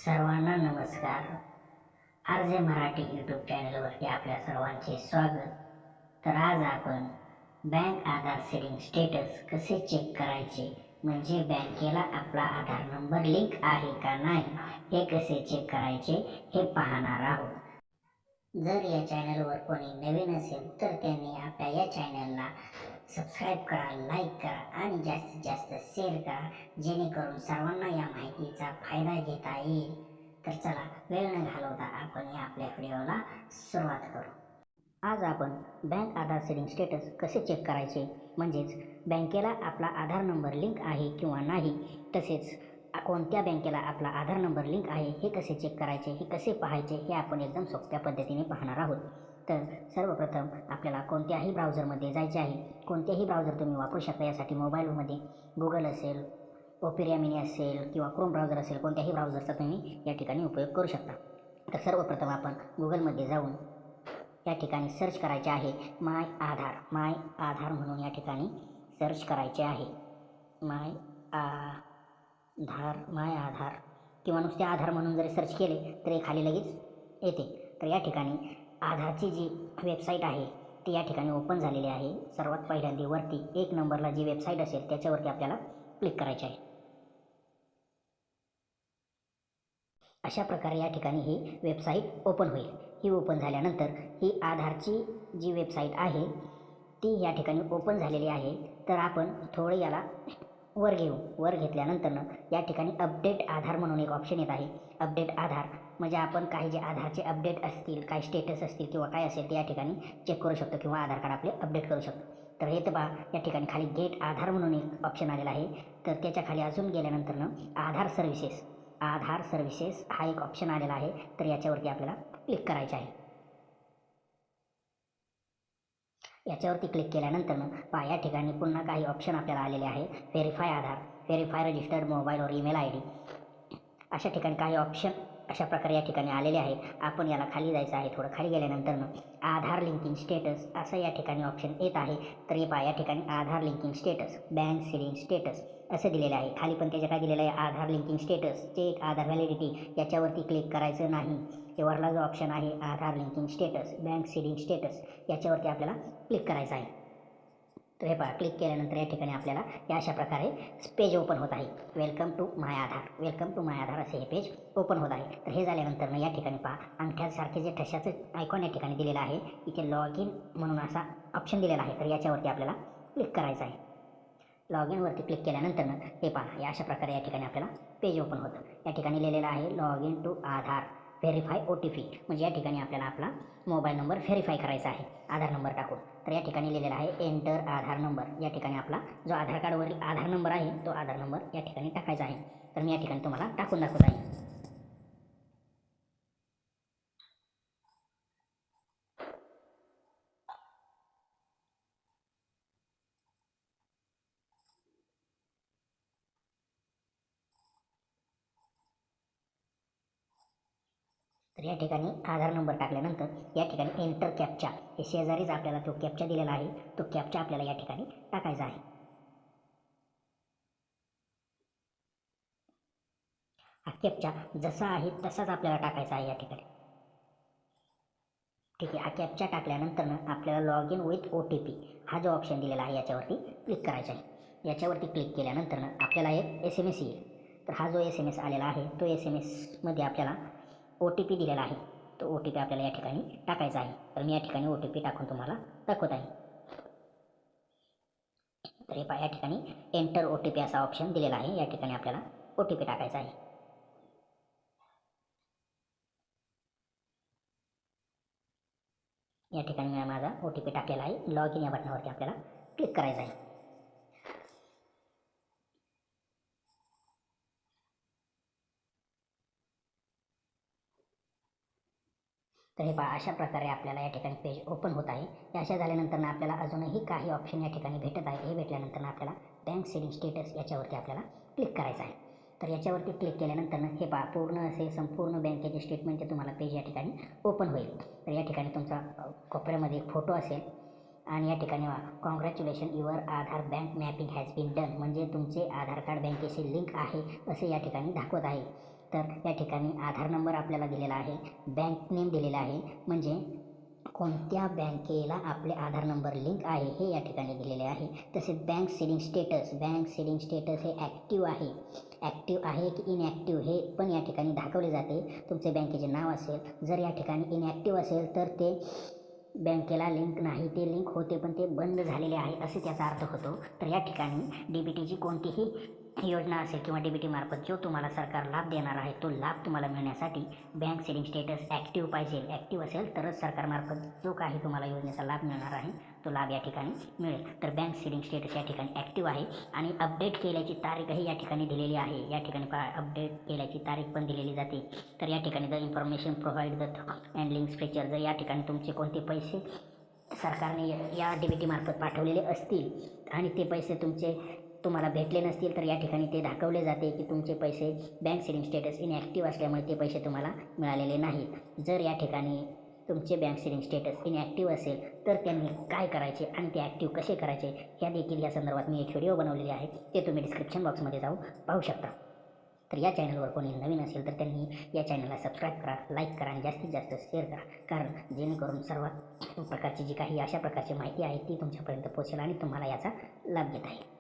सर्वांना नमस्कार. R J Marathi YouTube चॅनलवरती आपल्या सर्वांचे स्वागत. तर आज आपण बँक आधार सेटिंग स्टेटस कसे चेक करायचे, म्हणजे बँकेला आपला आधार नंबर लिंक आहे का नाही हे कसे चेक करायचे हे पाहणार आहोत. जर या चॅनलवर कोणी नवीन असेल तर त्यांनी आपल्या या चॅनलला सबस्क्राईब करा, लाईक करा आणि जास्तीत जास्त शेअर करा, जेणेकरून सर्वांना या माहितीचा फायदा घेता येईल. तर चला वेळ न घालवता आपण या आपल्या व्हिडिओला सुरुवात करू. आज आपण बँक आधार सेटिंग स्टेटस कसे चेक करायचे, म्हणजेच बँकेला आपला आधार नंबर लिंक आहे किंवा नाही, तसेच कोणत्या बँकेला आपला आधार नंबर लिंक आहे हे कसे चेक करायचे, हे कसे पाहायचे हे आपण एकदम सोप्या पद्धतीने पाहणार आहोत. तर सर्वप्रथम आपल्याला कोणत्याही ब्राउझरमध्ये जायचे आहे. कोणत्याही ब्राउझर तुम्ही वापरू शकता. यासाठी मोबाईलमध्ये गुगल असेल, ओपेरा मिनी असेल किंवा क्रोम ब्राउझर असेल, कोणत्याही ब्राउझरचा तुम्ही या ठिकाणी उपयोग करू शकता. तर सर्वप्रथम आपण गुगलमध्ये जाऊन या ठिकाणी सर्च करायचे आहे माय आधार म्हणून या ठिकाणी सर्च करायचे आहे. माय आधार किंवा नुसते आधार म्हणून जरी सर्च केले तरी खाली लगेच येते. तर या ठिकाणी आधारची जी वेबसाईट आहे ती या ठिकाणी ओपन झालेली आहे. सर्वात पहिल्यांदा वरती 1 नंबरला जी वेबसाईट असेल त्याच्यावरती आपल्याला क्लिक करायचे आहे. अशा प्रकारे या ठिकाणी ही वेबसाईट ओपन होईल. ही ओपन झाल्यानंतर ही आधारची जी वेबसाईट आहे ती या ठिकाणी ओपन झालेली आहे. तर आपण थोडं याला वर घेऊ. वर घेतल्यानंतरनं या ठिकाणी अपडेट आधार म्हणून एक ऑप्शन येत आहे. अपडेट आधार म्हणजे आपण काही जे आधारचे अपडेट असतील, काही स्टेटस असतील किंवा काय असेल ते या ठिकाणी चेक करू शकतो किंवा आधार कार्ड आपले अपडेट करू शकतो. तर हे तर पहा, या ठिकाणी खाली गेट आधार म्हणून एक ऑप्शन आलेला आहे. तर त्याच्या खाली अजून गेल्यानंतरनं आधार सर्व्हिसेस हा एक ऑप्शन आलेला आहे. तर याच्यावरती आपल्याला क्लिक करायचे आहे. याच्यावरती क्लिक केल्यानंतर पहा या ठिकाणी पुन्हा काही ऑप्शन आपल्याला आलेले आहे. व्हेरीफाय आधार, व्हेरीफाय रजिस्टर्ड मोबाईल और ईमेल ID, अशा ठिकाणी काही ऑप्शन अशा प्रकारे या ठिकाणी आलेले आहे. आपण याला खाली जायचं आहे. थोडं खाली गेल्यानंतर आधार लिंकिंग स्टेटस असं या ठिकाणी ऑप्शन येत आहे. तर हे पहा या ठिकाणी Aadhaar linking status, bank seeding status असं दिलेलं आहे. खाली पण त्याच्या काय दिलेलं आहे, Aadhaar linking status, check Aadhaar validity. याच्यावरती क्लिक करायचं नाही. वरला जो ऑप्शन आहे Aadhaar linking status, bank seeding status, याच्यावरती आपल्याला क्लिक करायचं आहे. तर हे पहा, क्लिक केल्यानंतर या ठिकाणी आपल्याला या अशा प्रकारे पेज ओपन होत आहे. वेलकम टू माय आधार असे हे पेज ओपन होत आहे. तर हे झाल्यानंतर या ठिकाणी पहा अंगठ्यासारखे जे ठशाचं आयकॉन या ठिकाणी दिलेलं आहे, इथे लॉग इन म्हणून असा ऑप्शन दिलेला आहे. तर याच्यावरती आपल्याला क्लिक करायचं आहे. लॉग इनवरती क्लिक केल्यानंतर हे पहा या अशा प्रकारे या ठिकाणी आपल्याला पेज ओपन होतं. या ठिकाणी लिहिलेलं आहे log in to Aadhaar, verify OTP, म्हणजे या ठिकाणी आपल्याला आपला मोबाईल नंबर व्हेरीफाय करायचा आहे आधार नंबर टाकून. तर या ठिकाणी लिहिलेला आहे एंटर आधार नंबर. या ठिकाणी आपला जो आधार कार्डवरील आधार नंबर आहे तो आधार नंबर या ठिकाणी टाकायचा आहे. तर मी या ठिकाणी तुम्हाला टाकून दाखवत आहे. तर या ठिकाणी आधार नंबर टाकल्यानंतर या ठिकाणी एंटर कॅप्चा, हे शेजारीच आपल्याला तो कॅप्चा दिलेला आहे. तो कॅप्चा आपल्याला या ठिकाणी टाकायचा आहे. हा कॅप्चा जसा आहे तसाच आपल्याला टाकायचा आहे या ठिकाणी. ठीक आहे. हा कॅप्चा टाकल्यानंतर आपल्याला लॉग इन विथ OTP हा जो ऑप्शन दिलेला आहे याच्यावरती क्लिक करायचा आहे. याच्यावरती क्लिक केल्यानंतर आपल्याला एक SMS येईल. तर हा जो SMS आलेला आहे तो SMSमध्ये आपल्याला OTP दिलेला आहे. तो OTP आपल्याला या ठिकाणी टाकायचा आहे. तर मी या ठिकाणी OTP टाकून तुम्हाला दाखवत आहे. तर हे पहा या ठिकाणी एंटर OTP असा ऑप्शन दिलेला आहे. या ठिकाणी आपल्याला OTP टाकायचा आहे. या ठिकाणी मी माझा OTP टाकलेला आहे. लॉग इन या बटनावरती आपल्याला क्लिक करायचं आहे. तर हे पहा अशा प्रकारे आपल्याला या ठिकाणी पेज ओपन होत आहे. हे अशा झाल्यानंतर आपल्याला अजूनही काही ऑप्शन या ठिकाणी भेटत आहे. हे भेटल्यानंतर आपल्याला बँक सेटिंग स्टेटस याच्यावरती आपल्याला क्लिक करायचं आहे. तर याच्यावरती क्लिक केल्यानंतर हे पहा पूर्ण असे संपूर्ण बँकेचे स्टेटमेंटचे तुम्हाला पेज या ठिकाणी ओपन होईल. तर या ठिकाणी तुमचा कोपऱ्यामध्ये एक फोटो असेल आणि या ठिकाणी congratulation your Aadhaar bank mapping has been done, म्हणजे तुमचे आधार कार्ड बँकेशी लिंक आहे असे या ठिकाणी दाखवत आहे. तर या ठिकाणी आधार नंबर आपल्याला दिलेला आहे, बँक नेम दिलेला आहे, म्हणजे कोणत्या बँकेला आपले आधार नंबर लिंक आहे हे या ठिकाणी दिलेले आहे. तसेच बँक सीडिंग स्टेटस हे ॲक्टिव्ह आहे की इनॲक्टिव्ह हे पण या ठिकाणी दाखवले जाते. तुमचे बँकेचे नाव असेल, जर या ठिकाणी इनॲक्टिव्ह असेल तर ते बँकेला लिंक नाही, ते लिंक होते पण ते बंद झालेले आहे असे त्याचा अर्थ होतो. तर या ठिकाणी DBTची कोणतीही योजना असेल किंवा DBT मार्फत जो तुम्हाला सरकार लाभ देणार आहे, तो लाभ तुम्हाला मिळण्यासाठी बँक सीडिंग स्टेटस ॲक्टिव्ह पाहिजे. ॲक्टिव्ह असेल तरच सरकारमार्फत जो काही तुम्हाला योजनेचा लाभ मिळणार आहे तो लाभ या ठिकाणी मिळेल. तर बँक सीडिंग स्टेटस या ठिकाणी ॲक्टिव्ह आहे आणि अपडेट केल्याची तारीखही या ठिकाणी दिलेली आहे. या ठिकाणी अपडेट केल्याची तारीख पण दिलेली जाते. तर या ठिकाणी the information provide the and links feature, जर या ठिकाणी तुमचे कोणते पैसे सरकारने या DBT मार्फत पाठवलेले असतील आणि ते पैसे तुम्हाला भेटले नसतील तर या ठिकाणी ते दाखवले जाते की तुमचे पैसे बँक सीडिंग स्टेटस इनॲक्टिव्ह असल्यामुळे ते पैसे तुम्हाला मिळालेले नाहीत. जर या ठिकाणी तुमचे बँक सीडिंग स्टेटस इनॲक्टिव्ह असेल तर त्यांनी काय करायचे आणि ते ॲक्टिव्ह कसे करायचे ह्या देखील या संदर्भात मी एक व्हिडिओ बनवलेली आहे, ते तुम्ही डिस्क्रिप्शन बॉक्समध्ये जाऊन पाहू शकता. तर या चॅनलवर कोणी नवीन असेल तर त्यांनी या चॅनलला सबस्क्राईब करा, लाईक करा आणि जास्तीत जास्त शेअर करा, कारण जेणेकरून सर्व प्रकारची जी काही अशा प्रकारची माहिती आहे ती तुमच्यापर्यंत पोहोचेल आणि तुम्हाला याचा लाभ घेता येईल.